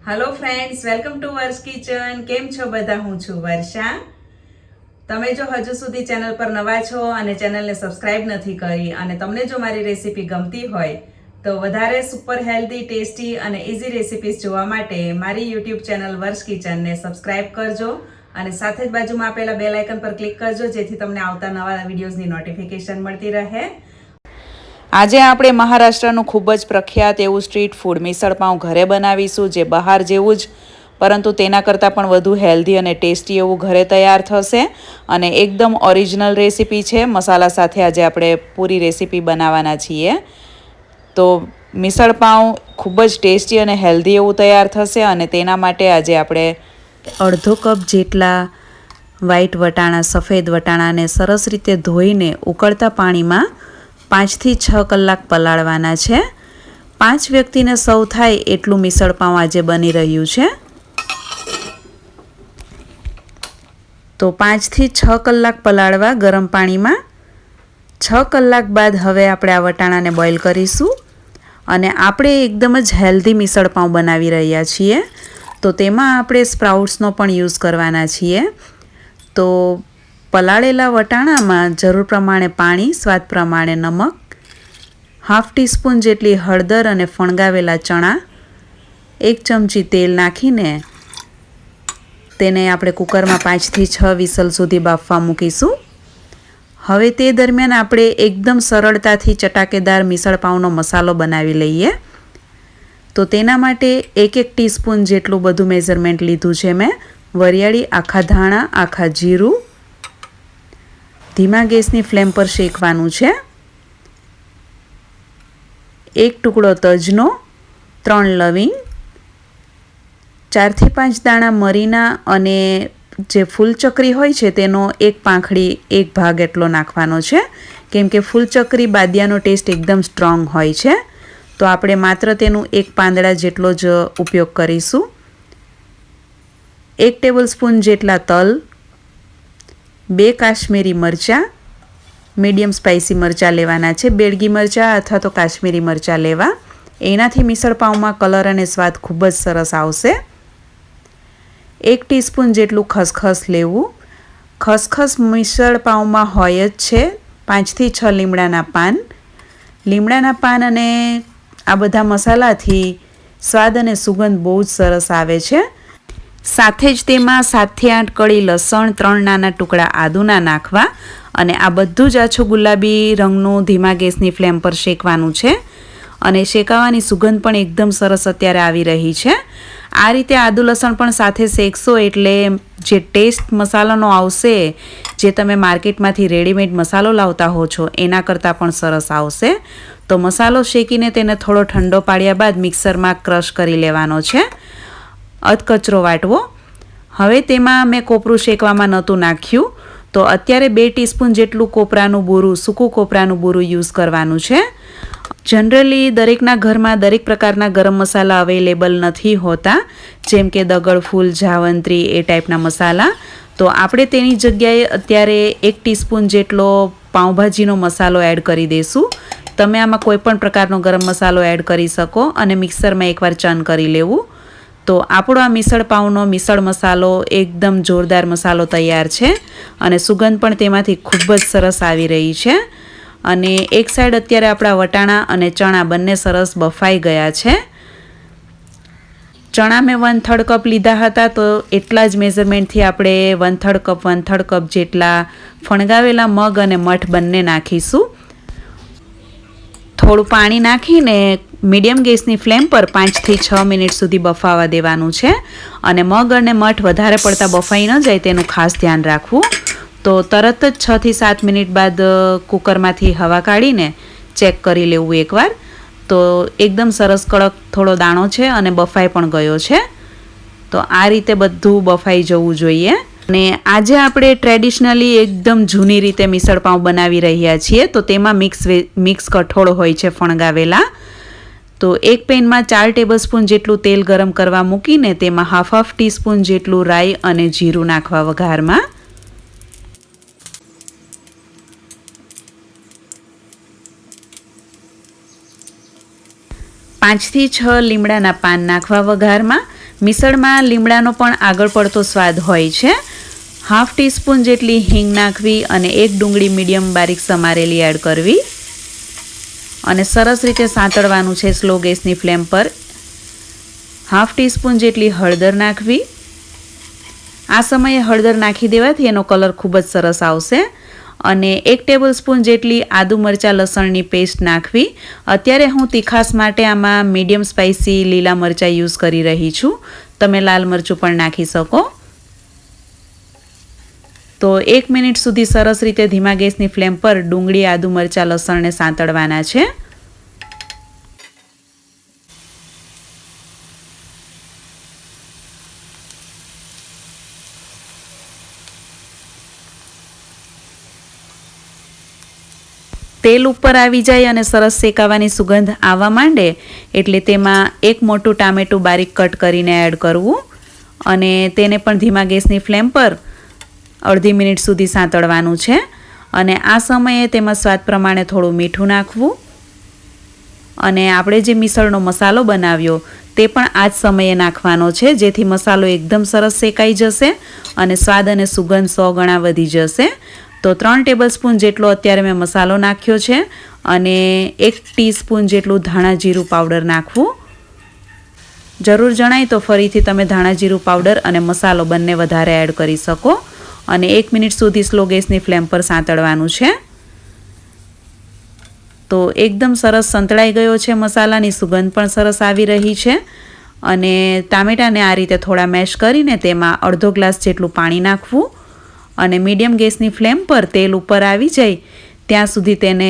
Hello friends, welcome to वर्ष kitchen. केम छो बधा? हूँ छू वर्षा। તમે જો હજુ સુધી ચેનલ પર નવા છો અને ચેનલને સબસ્ક્રાઇબ નથી કરી અને તમને જો મારી રેસીપી ગમતી હોય તો વધારે સુપર હેલ્ધી, ટેસ્ટી અને ઇઝી રેસીપીઝ જોવા માટે મારી યુટ્યુબ ચેનલ વર્ષ કિચનને સબસ્ક્રાઇબ કરજો અને સાથે જ બાજુમાં આપેલા બેલ આઇકન પર ક્લિક કરજો જેથી તમને આવતા નવા વિડીયોઝની નોટિફિકેશન મળતી રહે। આજે આપણે મહારાષ્ટ્રનું ખૂબ જ પ્રખ્યાત એવું સ્ટ્રીટ ફૂડ મિસળ પાઉં ઘરે બનાવીશું, જે બહાર જેવું જ પરંતુ તેના કરતાં પણ વધુ હેલ્ધી અને ટેસ્ટી એવું ઘરે તૈયાર થશે અને એકદમ ઓરિજિનલ રેસીપી છે। મસાલા સાથે આજે આપણે પૂરી રેસીપી બનાવવાના છીએ। તો મિસળ પાઉં ખૂબ જ ટેસ્ટી અને હેલ્ધી એવું તૈયાર થશે અને તેના માટે આજે આપણે અડધો કપ જેટલા વ્હાઈટ વટાણા, સફેદ વટાણાને સરસ રીતે ધોઈને ઉકળતા પાણીમાં 5 થી 6 કલાક પલાળવાના છે। 5 વ્યક્તિને સૌ થાય એટલું મિસળ પાઉં આજે બની રહ્યું છે। તો 5 થી 6 કલાક પલાળવા ગરમ પાણીમાં 6 કલાક બાદ હવે આપણે આ વટાણાને બોઇલ કરીશું અને આપણે એકદમ જ હેલ્ધી મિસળ પાઉં બનાવી રહ્યા છીએ। તો તેમાં આપણે સ્પ્રાઉટ્સનો પણ યુઝ કરવાના છીએ। તો પલાળેલા વટાણામાં જરૂર પ્રમાણે પાણી, સ્વાદ પ્રમાણે નમક, હાફ ટીસ્પૂન જેટલી હળદર અને ફણગાવેલા ચણા, 1 ચમચી તેલ નાખીને તેને આપણે કુકરમાં 5 થી 6 વિસલ સુધી બાફવા મૂકીશું। હવે તે દરમિયાન આપણે એકદમ સરળતાથી ચટાકેદાર મિસળ પાઉંનો મસાલો બનાવી લઈએ। તો તેના માટે 1 ટીસ્પૂન જેટલું બધું મેઝરમેન્ટ લીધું છે મેં। વરિયાળી, આખા ધાણા, આખા જીરું ધીમા ગેસની ફ્લેમ પર શેકવાનું છે। 1 ટુકડો તજનો, 3 લવિંગ, 4 થી 5 દાણા મરીના અને જે ફૂલચક્રી હોય છે તેનો 1 પાંખડી 1 ભાગ એટલો નાખવાનો છે, કેમ કે ફૂલચક્રી બાદિયાનો ટેસ્ટ એકદમ સ્ટ્રોંગ હોય છે। તો આપણે માત્ર તેનું 1 પાંદડા જેટલો જ ઉપયોગ કરીશું। 1 ટેબલ સ્પૂન જેટલા તલ, 2 કાશ્મીરી મરચાં, મીડિયમ સ્પાઇસી મરચાં લેવાના છે। બેડગી મરચાં અથવા તો કાશ્મીરી મરચાં લેવા, એનાથી મિસળ પાઉંમાં કલર અને સ્વાદ ખૂબ જ સરસ આવશે। 1 ટીસ્પૂન જેટલું ખસખસ લેવું। ખસખસ મિસળ પાઉંમાં હોય જ છે। 5 થી 6 લીમડાના પાન। લીમડાના પાન અને આ બધા મસાલાથી સ્વાદ અને સુગંધ બહુ જ સરસ આવે છે। સાથે જ તેમાં 7 થી 8 કળી લસણ, 3 નાના ટુકડા આદુના નાખવા અને આ બધું જ આછું ગુલાબી રંગનું ધીમા ગેસની ફ્લેમ પર શેકવાનું છે અને શેકાવાની સુગંધ પણ એકદમ સરસ અત્યારે આવી રહી છે। આ રીતે આદુ લસણ પણ સાથે શેકશો એટલે જે ટેસ્ટ મસાલાનો આવશે, જે તમે માર્કેટમાંથી રેડીમેડ મસાલો લાવતા હો છો એના કરતાં પણ સરસ આવશે। તો મસાલો શેકીને તેને થોડો ઠંડો પાડ્યા બાદ મિક્સરમાં ક્રશ કરી લેવાનો છે, અધકચરો વાટવો। હવે તેમાં મેં કોપરું શેકવામાં નહોતું નાખ્યું, તો અત્યારે 2 ટીસ્પૂન જેટલું કોપરાનું બૂરું, સૂકું કોપરાનું બૂરું યુઝ કરવાનું છે। જનરલી દરેકના ઘરમાં દરેક પ્રકારના ગરમ મસાલા અવેલેબલ નથી હોતા, જેમ કે દગડફૂલ, જાવંત્રી એ ટાઈપના મસાલા। તો આપણે તેની જગ્યાએ અત્યારે 1 ટીસ્પૂન જેટલો પાઉંભાજીનો મસાલો એડ કરી દઈશું। તમે આમાં કોઈ પણ પ્રકારનો ગરમ મસાલો એડ કરી શકો અને મિક્સરમાં એકવાર ચર્ન કરી લેવું। તો આપણો આ મિસળ પાઉંનો મિસળ મસાલો એકદમ જોરદાર મસાલો તૈયાર છે અને સુગંધ પણ તેમાંથી ખૂબ જ સરસ આવી રહી છે। અને એક સાઈડ અત્યારે આપણા વટાણા અને ચણા બંને સરસ બફાઈ ગયા છે। ચણા મેં 1/3 કપ લીધા હતા, તો એટલા જ મેઝરમેન્ટથી આપણે 1/3 કપ જેટલા ફણગાવેલા મગ અને મઠ બંને નાખીશું। થોડું પાણી નાખીને મીડિયમ ગેસની ફ્લેમ પર 5 થી 6 મિનિટ સુધી બફાવા દેવાનું છે અને મગ અને મઠ વધારે પડતા બફાઈ ન જાય તેનું ખાસ ધ્યાન રાખવું। તો તરત જ 6 થી 7 મિનિટ બાદ કુકરમાંથી હવા કાઢીને ચેક કરી લેવું એકવાર। તો એકદમ સરસ કડક થોડો દાણો છે અને બફાઈ પણ ગયો છે। તો આ રીતે બધું બફાઈ જવું જોઈએ। અને આજે આપણે ટ્રેડિશનલી એકદમ જૂની રીતે મિસળ પાઉં બનાવી રહ્યા છીએ। તો તેમાં મિક્સ કઠોળ હોય છે ફણગાવેલા। તો એક પેનમાં 4 ટેબલસ્પૂન જેટલું તેલ ગરમ કરવા મૂકીને તેમાં હાફ ટીસ્પૂન જેટલું રાઈ અને જીરું નાખવા વઘારમાં। 5 થી 6 લીમડાના પાન નાખવા વઘારમાં। મિસળમાં લીમડાનો પણ આગળ પડતો સ્વાદ હોય છે. હાફ ટીસ્પૂન જેટલી હિંગ નાખવી અને એક ડુંગળી મીડિયમ બારીક સમારેલી એડ કરવી અને સરસ રીતે સાંતળવાનું છે સ્લો ગેસની ફ્લેમ પર. હાફ ટીસ્પૂન જેટલી હળદર નાખવી. આ સમયે હળદર નાખી દેવાથી એનો કલર ખૂબ જ સરસ આવશે. અને 1 ટેબલસ્પૂન જેટલી આદુ મરચાં લસણની પેસ્ટ નાખવી. અત્યારે હું તીખાસ માટે આમાં મીડિયમ સ્પાઇસી લીલા મરચાં યુઝ કરી રહી છું. તમે લાલ મરચું પણ નાખી શકો. તો 1 મિનિટ સુધી સરસ રીતે ધીમા ગેસની ફ્લેમ પર ડુંગળી આદુ મરચાં લસણને સાંતળવાના છે. તેલ ઉપર આવી જાય અને સરસ શેકાવાની સુગંધ આવવા માંડે એટલે તેમાં 1 મોટું ટામેટું બારીક કટ કરીને એડ કરવું અને તેને પણ ધીમા ગેસની ફ્લેમ પર અડધી મિનિટ સુધી સાંતળવાનું છે. અને આ સમયે તેમાં સ્વાદ પ્રમાણે થોડું મીઠું નાખવું અને આપણે જે મિસળનો મસાલો બનાવ્યો તે પણ આ જ સમયે નાખવાનો છે, જેથી મસાલો એકદમ સરસ શેકાઈ જશે અને સ્વાદ અને સુગંધ 100 ગણા વધી જશે. તો 3 ટેબલસ્પૂન જેટલો અત્યારે મેં મસાલો નાખ્યો છે અને 1 ટીસ્પૂન જેટલું ધાણા જીરું પાવડર નાખવું. જરૂર જણાય તો ફરીથી તમે ધાણા જીરું પાવડર અને મસાલો બંને વધારે એડ કરી શકો અને 1 મિનિટ સુધી સ્લો ગેસની ફ્લેમ પર સાંતળવાનું છે. તો એકદમ સરસ સંતળાઈ ગયો છે, મસાલાની સુગંધ પણ સરસ આવી રહી છે અને ટામેટાને આ રીતે થોડા મેશ કરીને તેમાં અડધો ગ્લાસ જેટલું પાણી નાખવું અને મીડિયમ ગેસની ફ્લેમ પર તેલ ઉપર આવી જાય ત્યાં સુધી તેને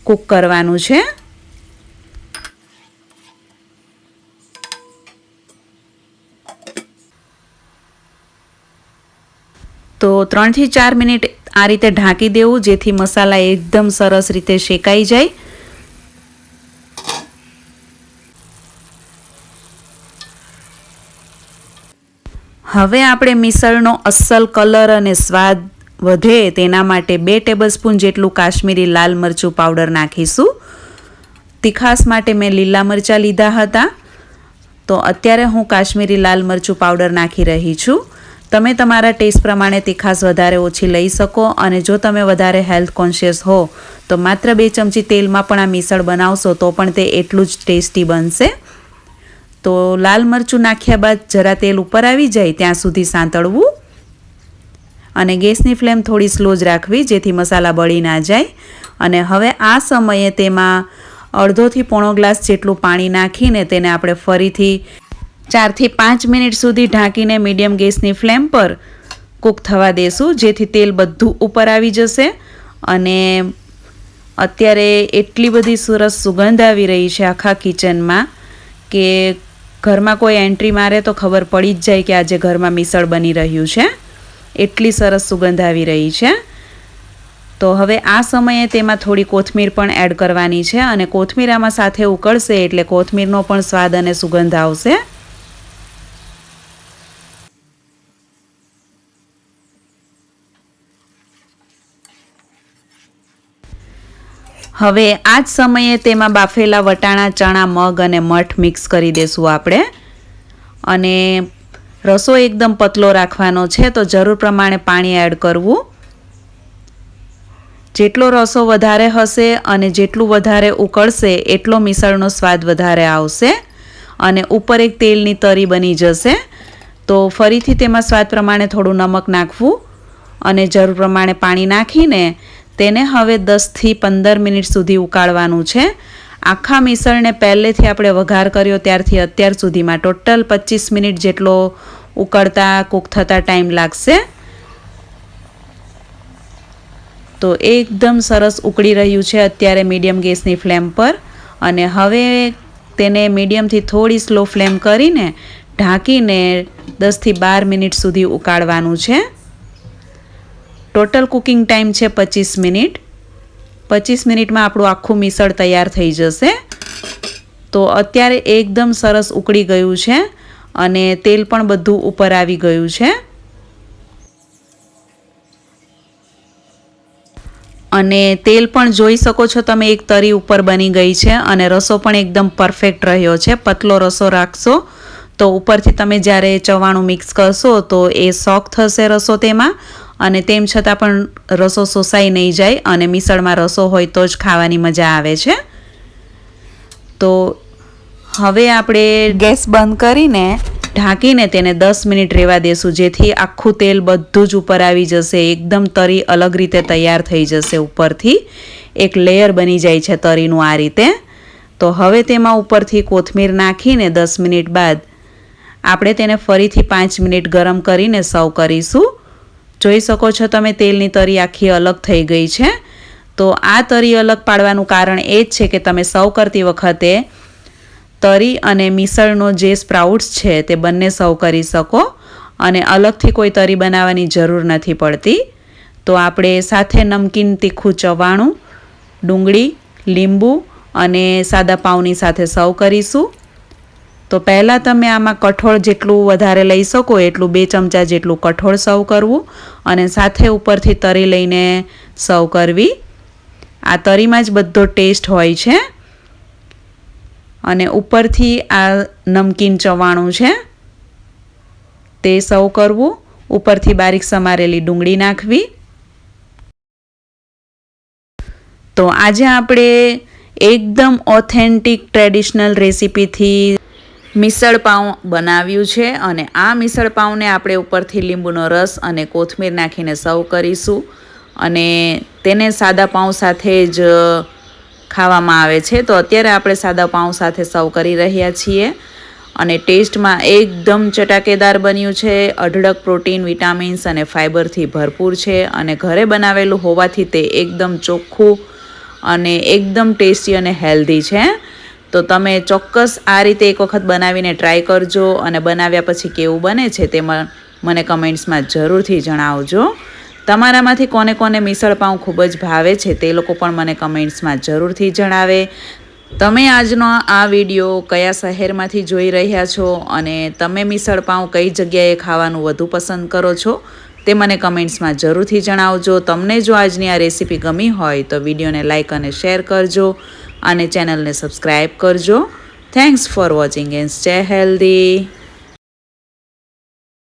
કૂક કરવાનું છે. તો 3 થી 4 મિનિટ આ રીતે ઢાંકી દેવું, જેથી મસાલા એકદમ સરસ રીતે શેકાઈ જાય. હવે આપણે મિસળનો અસલ કલર અને સ્વાદ વધે તેના માટે 2 ટેબલસ્પૂન જેટલું કાશ્મીરી લાલ મરચું પાવડર નાખીશું. તીખાસ માટે મેં લીલા મરચાં લીધા હતા, તો અત્યારે હું કાશ્મીરી લાલ મરચું પાવડર નાખી રહી છું. તમે તમારા ટેસ્ટ પ્રમાણે તીખાસ વધારે ઓછી લઈ શકો અને જો તમે વધારે હેલ્થ કોન્શિયસ હો તો માત્ર 2 ચમચી તેલમાં પણ આ મિસળ બનાવશો તો પણ તે એટલું જ ટેસ્ટી બનશે. તો લાલ મરચું નાખ્યા બાદ જરા તેલ ઉપર આવી જાય ત્યાં સુધી સાંતળવું અને ગેસની ફ્લેમ થોડી સ્લો જ રાખવી, જેથી મસાલા બળી ના જાય. અને હવે આ સમયે તેમાં અડધોથી પોણો ગ્લાસ જેટલું પાણી નાખીને તેને આપણે ફરીથી 4 થી 5 મિનિટ સુધી ઢાંકીને મીડિયમ ગેસની ફ્લેમ પર કૂક થવા દેશું, જેથી તેલ બધું ઉપર આવી જશે. અને અત્યારે એટલી બધી સરસ સુગંધ આવી રહી છે આખા કિચનમાં કે ઘરમાં કોઈ એન્ટ્રી મારે તો ખબર પડી જ જાય કે આજે ઘરમાં મિસળ બની રહ્યું છે. એટલી સરસ સુગંધ આવી રહી છે. તો હવે આ સમયે તેમાં થોડી કોથમીર પણ એડ કરવાની છે અને કોથમીર આમાં સાથે ઉકળશે એટલે કોથમીરનો પણ સ્વાદ અને સુગંધ આવશે. હવે આ જ સમયે તેમાં બાફેલા વટાણા, ચણા, મગ અને મઠ મિક્સ કરી દેશું આપણે. અને રસો એકદમ પતલો રાખવાનો છે, તો જરૂર પ્રમાણે પાણી એડ કરવું. જેટલો રસો વધારે હશે અને જેટલું વધારે ઉકળશે એટલો મિસળનો સ્વાદ વધારે આવશે અને ઉપર એક તેલની તરી બની જશે. તો ફરીથી તેમાં સ્વાદ પ્રમાણે થોડું નમક નાખવું અને જરૂર પ્રમાણે પાણી નાખીને તેને હવે 10 થી 15 મિનિટ સુધી ઉકાળવાનું છે. આખા મિસળને પહેલેથી આપણે વઘાર કર્યો ત્યારથી અત્યાર સુધીમાં ટોટલ 25 મિનિટ જેટલો ઉકળતા કૂક થતા ટાઈમ લાગશે. તો એકદમ સરસ ઉકળી રહ્યું છે અત્યારે મીડિયમ ગેસની ફ્લેમ પર અને હવે તેને મીડિયમથી થોડી સ્લો ફ્લેમ કરીને ઢાંકીને 10 થી 12 મિનિટ સુધી ઉકાળવાનું છે. ટોટલ કુકિંગ ટાઈમ છે 25 મિનિટ. 25 મિનિટમાં આપણું આખું મિસળ તૈયાર થઈ જશે. તો અત્યારે એકદમ સરસ ઉકળી ગયું છે અને તેલ પણ બધું ઉપર આવી ગયું છે. અને તેલ પણ જોઈ શકો છો તમે, એક તરી ઉપર બની ગઈ છે અને રસો પણ એકદમ પરફેક્ટ રહ્યો છે. પતલો રસો રાખશો તો ઉપરથી તમે જ્યારે ચવાણું મિક્સ કરશો તો એ સોક થશે રસો તેમાં, અને તેમ છતાં પણ રસો શોષાઈ નહીં જાય, અને મિસળમાં રસો હોય તો જ ખાવાની મજા આવે છે. તો હવે આપણે ગેસ બંધ કરીને ઢાંકીને તેને 10 મિનિટ રહેવા દેશું, જેથી આખું તેલ બધું જ ઉપર આવી જશે. એકદમ તરી અલગ રીતે તૈયાર થઈ જશે. ઉપરથી એક લેયર બની જાય છે તરીનું આ રીતે. તો હવે તેમાં ઉપરથી કોથમીર નાખીને 10 મિનિટ બાદ આપણે તેને ફરીથી 5 મિનિટ ગરમ કરીને સર્વ કરીશું. જોઈ શકો છો તમે તેલની તરી આખી અલગ થઈ ગઈ છે. તો આ તરી અલગ પાડવાનું કારણ એ જ છે કે તમે સર્વ કરતી વખતે તરી અને મિસળનો જે સ્પ્રાઉટ્સ છે તે બંને સર્વ કરી શકો, અને અલગથી કોઈ તરી બનાવવાની જરૂર નથી પડતી. તો આપણે સાથે નમકીન તીખું ચવાણું, ડુંગળી, લીંબુ અને સાદા પાઉંની સાથે સર્વ કરીશું. તો પહેલાં તમે આમાં કઠોળ જેટલું વધારે લઈ શકો એટલું 2 ચમચા જેટલું કઠોળ સર્વ કરવું, અને સાથે ઉપરથી તરી લઈને સર્વ કરવી. આ તરીમાં જ બધો ટેસ્ટ હોય છે. અને ઉપરથી આ નમકીન ચવાણું છે તે સર્વ કરવું. ઉપરથી બારીક સમારેલી ડુંગળી નાખવી. તો આજે આપણે એકદમ ઓથેન્ટિક ટ્રેડિશનલ રેસીપીથી મિસળ પાઉં બનાવ્યું છે, અને આ મિસળ પાઉંને આપણે ઉપરથી લીંબુનો રસ અને કોથમીર નાખીને સર્વ કરીશું, અને તેને સાદા પાઉં સાથે જ ખાવામાં આવે છે. તો અત્યારે આપણે સાદા પાઉં સાથે સર્વ કરી રહ્યા છીએ, અને ટેસ્ટમાં એકદમ ચટાકેદાર બન્યું છે. અઢળક પ્રોટીન, વિટામિન્સ અને ફાઇબરથી ભરપૂર છે, અને ઘરે બનાવેલું હોવાથી તે એકદમ ચોખ્ખું અને એકદમ ટેસ્ટી અને હેલ્ધી છે. તો તમે ચોક્કસ આ રીતે એક વખત બનાવીને ટ્રાય કરજો, અને બનાવ્યા પછી કેવું બને છે તે મને કમેન્ટ્સમાં જરૂરથી જણાવજો. તમારામાંથી કોને કોને મિસળ પાઉં ખૂબ જ ભાવે છે તે લોકો પણ મને કમેન્ટ્સમાં જરૂરથી જણાવે. તમે આજનો આ વિડીયો કયા શહેરમાંથી જોઈ રહ્યા છો, અને તમે મિસળ પાઉં કઈ જગ્યાએ ખાવાનું વધુ પસંદ કરો છો તે મને કમેન્ટ્સમાં જરૂરથી જણાવજો. તમને જો આજની આ રેસીપી ગમી હોય તો વિડીયોને લાઇક અને શેર કરજો, અને ચેનલને સબસ્ક્રાઈબ કરજો. Thanks for watching and stay healthy.